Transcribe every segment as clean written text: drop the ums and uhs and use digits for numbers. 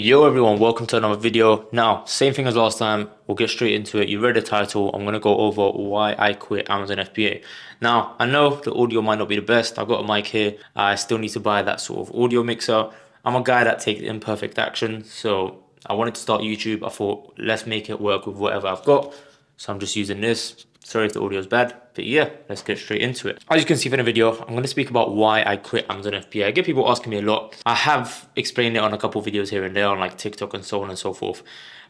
Yo everyone, welcome to another video. Now, same thing as last time, we'll get straight into it. You read the title, I'm going to go over why I quit Amazon FBA. Now, I know the audio might not be the best. I've got a mic here. I still need to buy that sort of audio mixer. I'm a guy that takes imperfect action, so I wanted to start YouTube. I thought, let's make it work with whatever I've got. So I'm just using this. Sorry if the audio is bad, but yeah, let's get straight into it. As you can see from the video, I'm going to speak about why I quit Amazon FBA. I get people asking me a lot. I have explained it on a couple of videos here and there on like TikTok and so on and so forth,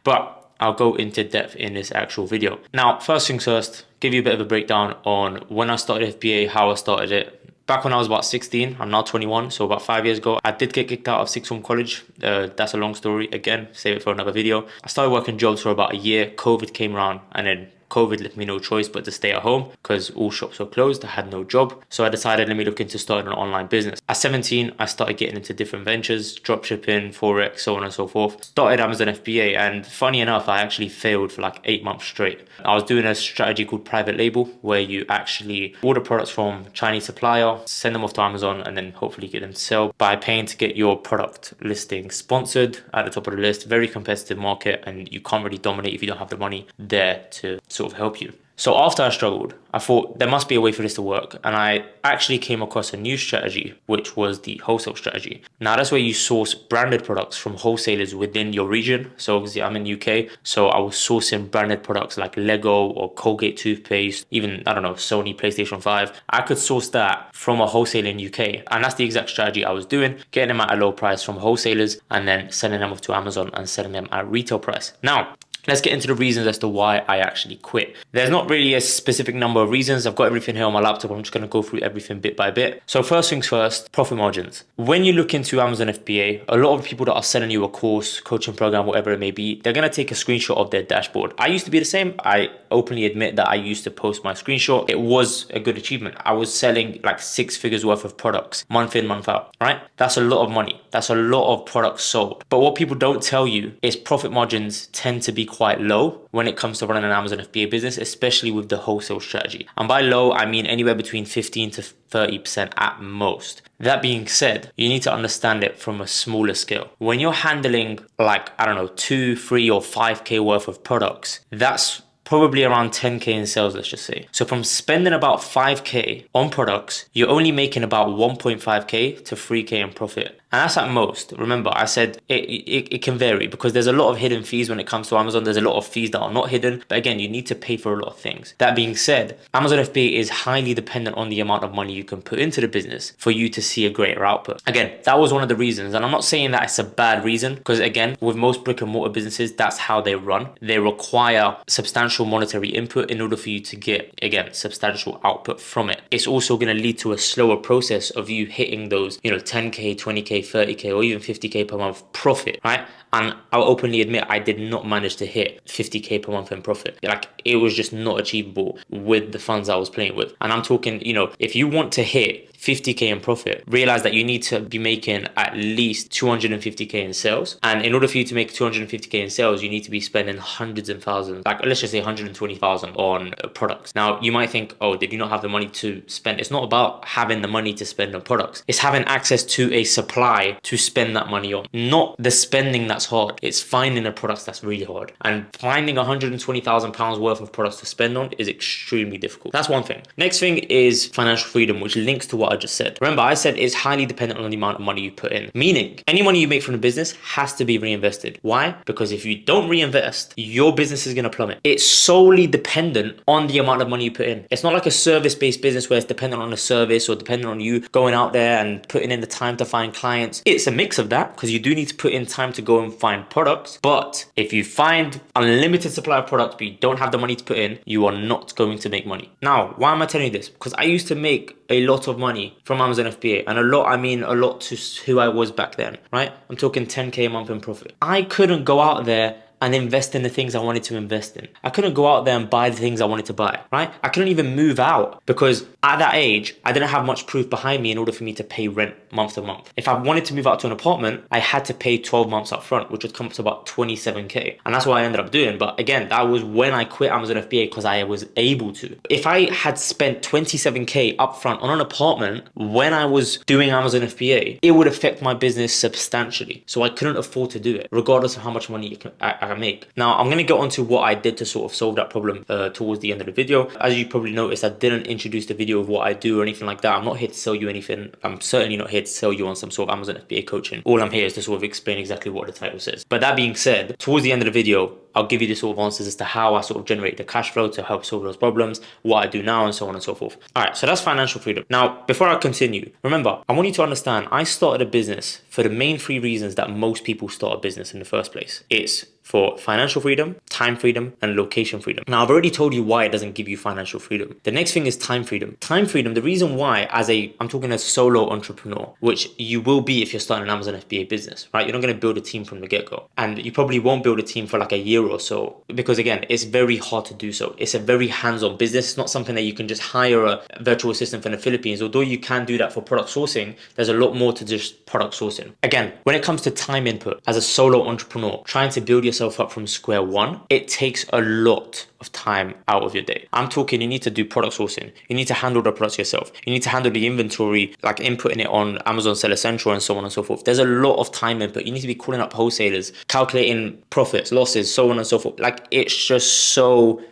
but I'll go into depth in this actual video. Now, first things first, give you a bit of a breakdown on when I started FBA, how I started it. Back when I was about 16, I'm now 21, so about 5 years ago, I did get kicked out of sixth form college. That's a long story. Again, save it for another video. I started working jobs for about a year. COVID came around, and then COVID left me no choice but to stay at home because all shops were closed. I had no job. So I decided, let me look into starting an online business. At 17, I started getting into different ventures, dropshipping, Forex, so on and so forth. Started Amazon FBA, and funny enough, I actually failed for like 8 months straight. I was doing a strategy called private label, where you actually order products from Chinese supplier, send them off to Amazon, and then hopefully get them to sell by paying to get your product listing sponsored at the top of the list. Very competitive market, and you can't really dominate if you don't have the money there to sort of help you. So after I struggled, I thought there must be a way for this to work. And I actually came across a new strategy, which was the wholesale strategy. Now that's where you source branded products from wholesalers within your region. So obviously I'm in UK, so I was sourcing branded products like Lego or Colgate toothpaste, even, I don't know, Sony PlayStation 5. I could source that from a wholesaler in UK. And that's the exact strategy I was doing, getting them at a low price from wholesalers and then sending them off to Amazon and selling them at retail price. Now, let's get into the reasons as to why I actually quit. There's not really a specific number of reasons. I've got everything here on my laptop. I'm just going to go through everything bit by bit. So first things first, profit margins. When you look into Amazon FBA, a lot of people that are selling you a course, coaching program, whatever it may be, they're going to take a screenshot of their dashboard. I used to be the same. I openly admit that I used to post my screenshot. It was a good achievement. I was selling like 6 figures worth of products month in, month out, right? That's a lot of money. That's a lot of products sold. But what people don't tell you is profit margins tend to be quite low when it comes to running an Amazon FBA business, especially with the wholesale strategy. And by low, I mean anywhere between 15 to 30% at most. That being said, you need to understand it from a smaller scale. When you're handling like, I don't know, 2, 3 or 5K worth of products, that's probably around 10K in sales, let's just say. So from spending about 5K on products, you're only making about 1.5K to 3K in profit. And that's at most. Remember, I said it can vary because there's a lot of hidden fees when it comes to Amazon. There's a lot of fees that are not hidden. But again, you need to pay for a lot of things. That being said, Amazon FBA is highly dependent on the amount of money you can put into the business for you to see a greater output. Again, that was one of the reasons. And I'm not saying that it's a bad reason because again, with most brick and mortar businesses, that's how they run. They require substantial monetary input in order for you to get, again, substantial output from it. It's also going to lead to a slower process of you hitting those, 10K, 20K, 30K, or even 50K per month profit, right? And I'll openly admit I did not manage to hit 50K per month in profit. Like it was just not achievable with the funds I was playing with. And I'm talking, if you want to hit 50K in profit, realize that you need to be making at least 250K in sales. And in order for you to make 250K in sales, you need to be spending hundreds and thousands, like let's just say 120,000 on products. Now you might think, oh, did you not have the money to spend? It's not about having the money to spend on products. It's having access to a supply to spend that money on, not the spending that's hard. It's finding the products that's really hard. And finding 120,000 pounds worth of products to spend on is extremely difficult. That's one thing. Next thing is financial freedom, which links to what I just said. Remember, I said it's highly dependent on the amount of money you put in, meaning any money you make from the business has to be reinvested. Why? Because if you don't reinvest, your business is going to plummet. It's solely dependent on the amount of money you put in. It's not like a service-based business where it's dependent on a service or dependent on you going out there and putting in the time to find clients. It's a mix of that because you do need to put in time to go and find products. But if you find unlimited supply of products but you don't have the money to put in, you are not going to make money. Now, why am I telling you this? Because I used to make a lot of money from Amazon FBA, and a lot, I mean a lot to who I was back then, right? I'm talking 10K a month in profit. I couldn't go out there and invest in the things I wanted to invest in. I couldn't go out there and buy the things I wanted to buy, right? I couldn't even move out because at that age, I didn't have much proof behind me in order for me to pay rent month to month. If I wanted to move out to an apartment, I had to pay 12 months up front, which would come up to about 27K. And that's what I ended up doing. But again, that was when I quit Amazon FBA because I was able to. If I had spent 27K upfront on an apartment when I was doing Amazon FBA, it would affect my business substantially. So I couldn't afford to do it, regardless of how much money I make. Now, I'm going to get onto what I did to sort of solve that problem towards the end of the video. As you probably noticed, I didn't introduce the video of what I do or anything like that. I'm not here to sell you anything. I'm certainly not here to sell you on some sort of Amazon FBA coaching. All I'm here is to sort of explain exactly what the title says. But that being said, towards the end of the video, I'll give you the sort of answers as to how I sort of generate the cash flow to help solve those problems, what I do now, and so on and so forth. All right, so that's financial freedom. Now, before I continue, remember, I want you to understand, I started a business for the main three reasons that most people start a business in the first place. It's for financial freedom, time freedom, and location freedom. Now, I've already told you why it doesn't give you financial freedom. The next thing is time freedom. Time freedom, the reason why, I'm talking as solo entrepreneur, which you will be if you're starting an Amazon FBA business, right? You're not going to build a team from the get-go. And you probably won't build a team for like a year or so, because again, it's very hard to do so. It's a very hands-on business. It's not something that you can just hire a virtual assistant from the Philippines. Although you can do that for product sourcing, there's a lot more to just product sourcing. Again, when it comes to time input, as a solo entrepreneur, trying to build yourself up from square one, it takes a lot of time out of your day. I'm talking, you need to do product sourcing. You need to handle the products yourself. You need to handle the inventory, like inputting it on Amazon Seller Central and so on and so forth. There's a lot of time input. You need to be calling up wholesalers, calculating profits, losses, so on and so forth. Like, it's just so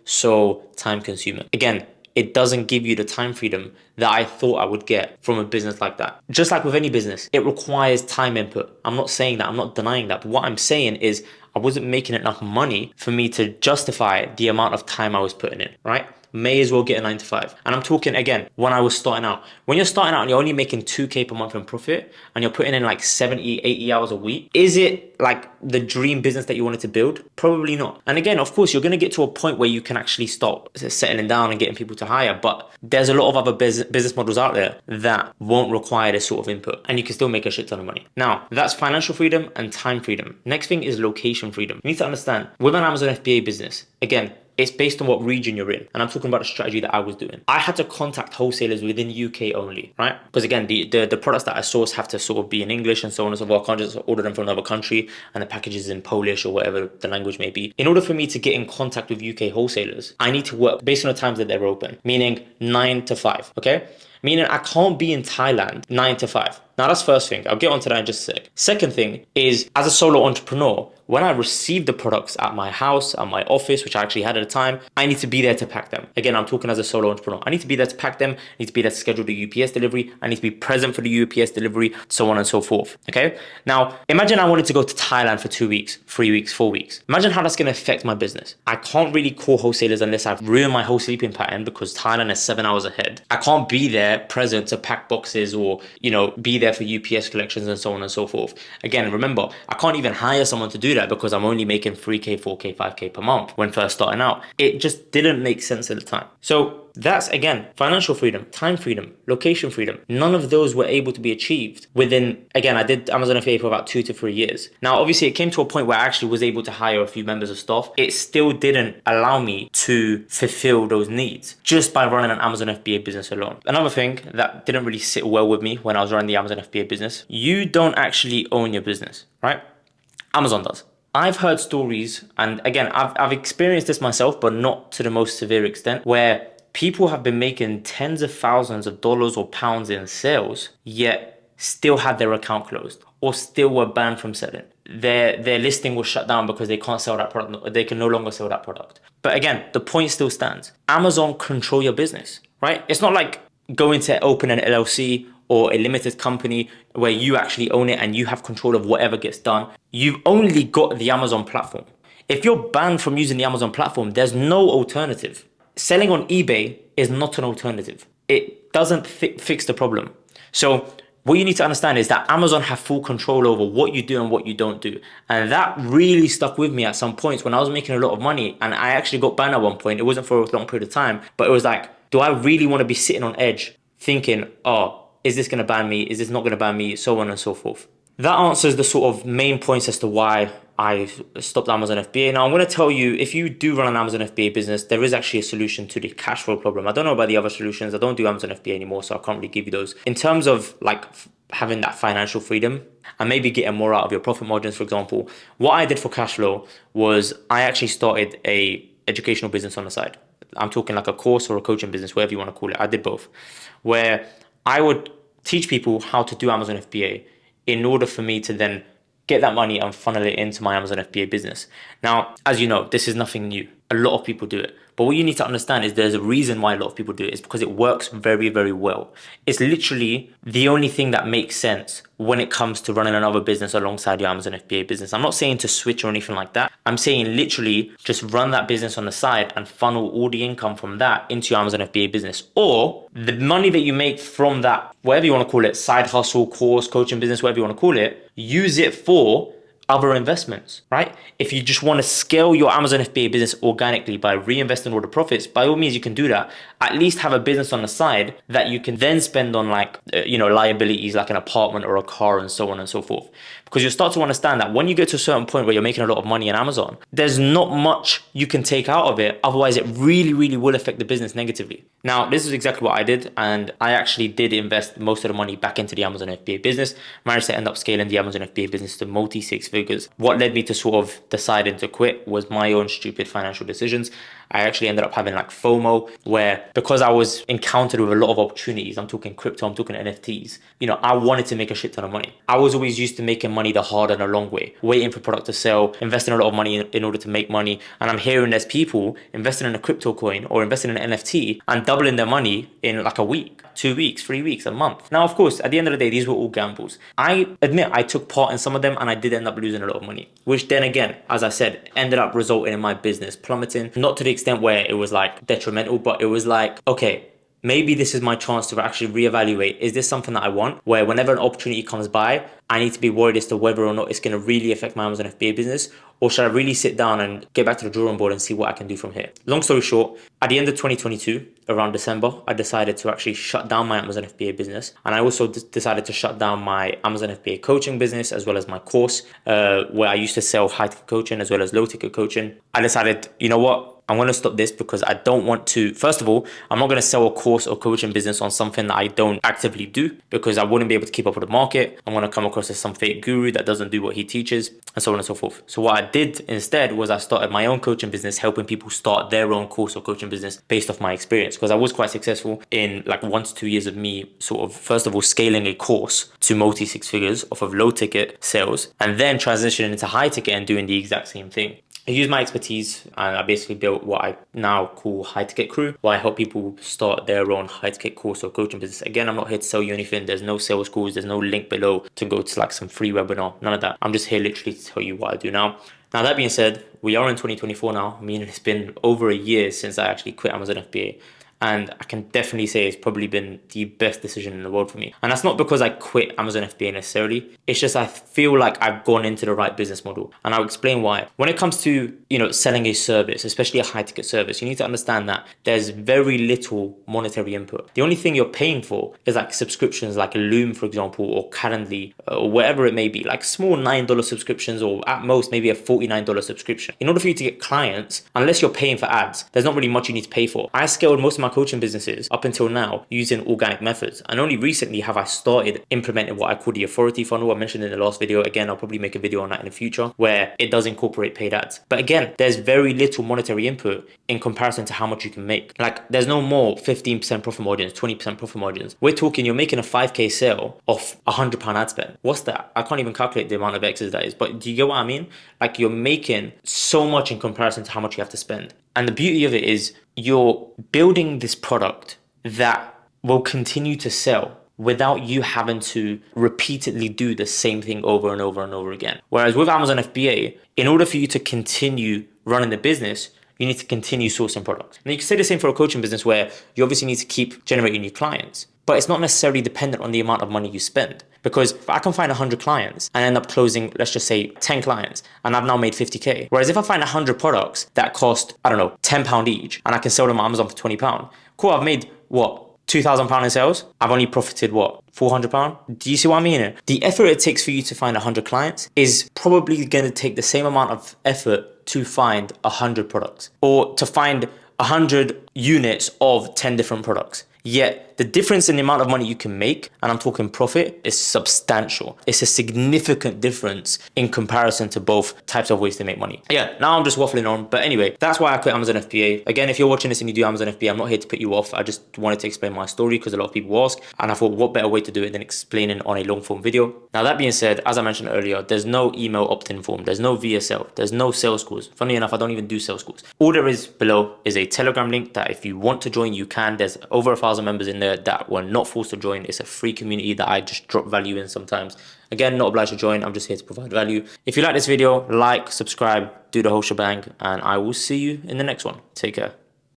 time consuming. Again, it doesn't give you the time freedom that I thought I would get from a business like that. Just like with any business, it requires time input. I'm not saying that, I'm not denying that. But what I'm saying is I wasn't making enough money for me to justify the amount of time I was putting in, right? May as well get a 9 to 5. And I'm talking, again, when I was starting out. When you're starting out and you're only making 2K per month in profit and you're putting in like 70, 80 hours a week, is it like the dream business that you wanted to build? Probably not. And again, of course, you're going to get to a point where you can actually start settling down and getting people to hire. But there's a lot of other business models out there that won't require this sort of input, and you can still make a shit ton of money. Now, that's financial freedom and time freedom. Next thing is location freedom. You need to understand, with an Amazon FBA business, again, it's based on what region you're in. And I'm talking about the strategy that I was doing. I had to contact wholesalers within UK only, right? Because again, the products that I source have to sort of be in English and so on and so forth. I can't just order them from another country and the package is in Polish or whatever the language may be. In order for me to get in contact with UK wholesalers, I need to work based on the times that they're open, meaning 9 to 5, okay? Meaning I can't be in Thailand 9 to 5. Now, that's first thing. I'll get onto that in just a sec. Second thing is, as a solo entrepreneur, when I receive the products at my house, at my office, which I actually had at the time, I need to be there to pack them. Again, I'm talking as a solo entrepreneur. I need to be there to pack them. I need to be there to schedule the UPS delivery. I need to be present for the UPS delivery, so on and so forth. Okay? Now, imagine I wanted to go to Thailand for 2 weeks, 3 weeks, 4 weeks. Imagine how that's going to affect my business. I can't really call wholesalers unless I've ruined my whole sleeping pattern because Thailand is 7 hours ahead. I can't be there present to pack boxes or, be there for UPS collections and so on and so forth. Again, remember, I can't even hire someone to do that because I'm only making 3K, 4K, 5K per month when first starting out. It just didn't make sense at the time. So that's, again, financial freedom, time freedom, location freedom. None of those were able to be achieved within, again, I did Amazon FBA for about 2 to 3 years. Now, obviously, it came to a point where I actually was able to hire a few members of staff. It still didn't allow me to fulfill those needs just by running an Amazon FBA business alone. Another thing that didn't really sit well with me when I was running the Amazon FBA business, you don't actually own your business, right? Amazon does. I've heard stories, and again, I've experienced this myself, but not to the most severe extent, where people have been making tens of thousands of dollars or pounds in sales, yet still had their account closed or still were banned from selling. Their listing was shut down because they can't sell that product. They can no longer sell that product. But again, the point still stands. Amazon control your business, right? It's not like going to open an LLC or a limited company where you actually own it and you have control of whatever gets done. You've only got the Amazon platform. If you're banned from using the Amazon platform, there's no alternative. Selling on eBay is not an alternative. It doesn't fix the problem. So what you need to understand is that Amazon have full control over what you do and what you don't do. And that really stuck with me at some points when I was making a lot of money. And I actually got banned at one point. It wasn't for a long period of time, but it was like, do I really want to be sitting on edge thinking, oh, is this going to ban me? Is this not going to ban me? So on and so forth. That answers the sort of main points as to why I stopped Amazon FBA. Now, I'm going to tell you, if you do run an Amazon FBA business, there is actually a solution to the cash flow problem. I don't know about the other solutions. I don't do Amazon FBA anymore, so I can't really give you those. In terms of like having that financial freedom and maybe getting more out of your profit margins, for example. What I did for cash flow was I actually started a educational business on the side. I'm talking like a course or a coaching business, whatever you want to call it. I did both, where I would teach people how to do Amazon FBA in order for me to then get that money and funnel it into my Amazon FBA business. Now, as you know, this is nothing new. A lot of people do it. But what you need to understand is there's a reason why a lot of people do it. It's because it works very, very well. It's literally the only thing that makes sense when it comes to running another business alongside your Amazon FBA business. I'm not saying to switch or anything like that. I'm saying literally just run that business on the side and funnel all the income from that into your Amazon FBA business. Or the money that you make from that, whatever you want to call it, side hustle, course, coaching business, whatever you want to call it, use it for other investments, right? If you just want to scale your Amazon FBA business organically by reinvesting all the profits, by all means, you can do that. At least have a business on the side that you can then spend on like, liabilities like an apartment or a car and so on and so forth. Because you'll start to understand that when you get to a certain point where you're making a lot of money in Amazon, there's not much you can take out of it. Otherwise, it really, really will affect the business negatively. Now, this is exactly what I did. And I actually did invest most of the money back into the Amazon FBA business. Managed to end up scaling the Amazon FBA business to multi six figures. What led me to sort of deciding to quit was my own stupid financial decisions. I actually ended up having like FOMO, where because I was encountered with a lot of opportunities, I'm talking crypto, I'm talking NFTs, I wanted to make a shit ton of money. I was always used to making money the hard and the long way, waiting for product to sell, investing a lot of money in order to make money. And I'm hearing there's people investing in a crypto coin or investing in an NFT and doubling their money in like a week, 2 weeks, 3 weeks, a month. Now, of course, at the end of the day, these were all gambles. I admit I took part in some of them and I did end up losing a lot of money, which then again, as I said, ended up resulting in my business plummeting, not to the extent where it was like detrimental, but it was like, okay, maybe this is my chance to actually reevaluate. Is this something that I want? Where whenever an opportunity comes by, I need to be worried as to whether or not it's going to really affect my Amazon FBA business, or should I really sit down and get back to the drawing board and see what I can do from here? Long story short, at the end of 2022, around December, I decided to actually shut down my Amazon FBA business. And I also decided to shut down my Amazon FBA coaching business, as well as my course, where I used to sell high-ticket coaching as well as low-ticket coaching. I decided, you know what? I'm going to stop this because I don't want to, first of all, I'm not going to sell a course or coaching business on something that I don't actively do, because I wouldn't be able to keep up with the market. I'm going to come across as some fake guru that doesn't do what he teaches, and so on and so forth. So what I did instead was I started my own coaching business, helping people start their own course or coaching business based off my experience, because I was quite successful in like 1 to 2 years of me sort of, first of all, scaling a course to multi six figures off of low ticket sales, and then transitioning into high ticket and doing the exact same thing. I use my expertise and I basically built what I now call High Ticket Crew, where I help people start their own high ticket course or coaching business. Again, I'm not here to sell you anything. There's no sales calls. There's no link below to go to like some free webinar. None of that. I'm just here literally to tell you what I do now. Now, that being said, we are in 2024 now, meaning it's been over a year since I actually quit Amazon FBA. And I can definitely say it's probably been the best decision in the world for me. And that's not because I quit Amazon FBA necessarily. It's just I feel like I've gone into the right business model. And I'll explain why. When it comes to, selling a service, especially a high ticket service, you need to understand that there's very little monetary input. The only thing you're paying for is like subscriptions like Loom, for example, or Calendly, or whatever it may be, like small $9 subscriptions, or at most maybe a $49 subscription. In order for you to get clients, unless you're paying for ads, there's not really much you need to pay for. I scaled most of my coaching businesses up until now using organic methods, and only recently have I started implementing what I call the authority funnel. I mentioned in the last video. Again, I'll probably make a video on that in the future, where it does incorporate paid ads. But again, there's very little monetary input in comparison to how much you can make. Like, there's no more 15% profit margins, 20% profit margins. We're talking you're making a 5k sale off £100 ad spend. What's that? I can't even calculate the amount of X's that is, but do you get what I mean? Like, you're making so much in comparison to how much you have to spend. And the beauty of it is you're building this product that will continue to sell without you having to repeatedly do the same thing over and over and over again. Whereas with Amazon FBA, in order for you to continue running the business, you need to continue sourcing products. And you can say the same for a coaching business, where you obviously need to keep generating new clients, but it's not necessarily dependent on the amount of money you spend. Because if I can find 100 clients and end up closing, let's just say 10 clients, and I've now made 50k. Whereas if I find 100 products that cost, I don't know, £10 each, and I can sell them on Amazon for £20, cool, I've made what? £2,000 in sales. I've only profited what? £400? Do you see what I mean? The effort it takes for you to find 100 clients is probably going to take the same amount of effort to find 100 products, or to find 100 units of 10 different products. Yet the difference in the amount of money you can make, and I'm talking profit, is substantial. It's a significant difference in comparison to both types of ways to make money. Yeah, now I'm just waffling on. But anyway, that's why I quit Amazon FBA. Again, if you're watching this and you do Amazon FBA, I'm not here to put you off. I just wanted to explain my story because a lot of people ask. And I thought, what better way to do it than explaining on a long form video? Now, that being said, as I mentioned earlier, there's no email opt-in form. There's no VSL. There's no sales calls. Funny enough, I don't even do sales calls. All there is below is a Telegram link that if you want to join, you can. There's over 1,000 members in there that were not forced to join. It's a free community that I just drop value in sometimes. Again, not obliged to join. I'm just here to provide value. If you like this video, like, subscribe, do the whole shebang, and I will see you in the next one. Take care.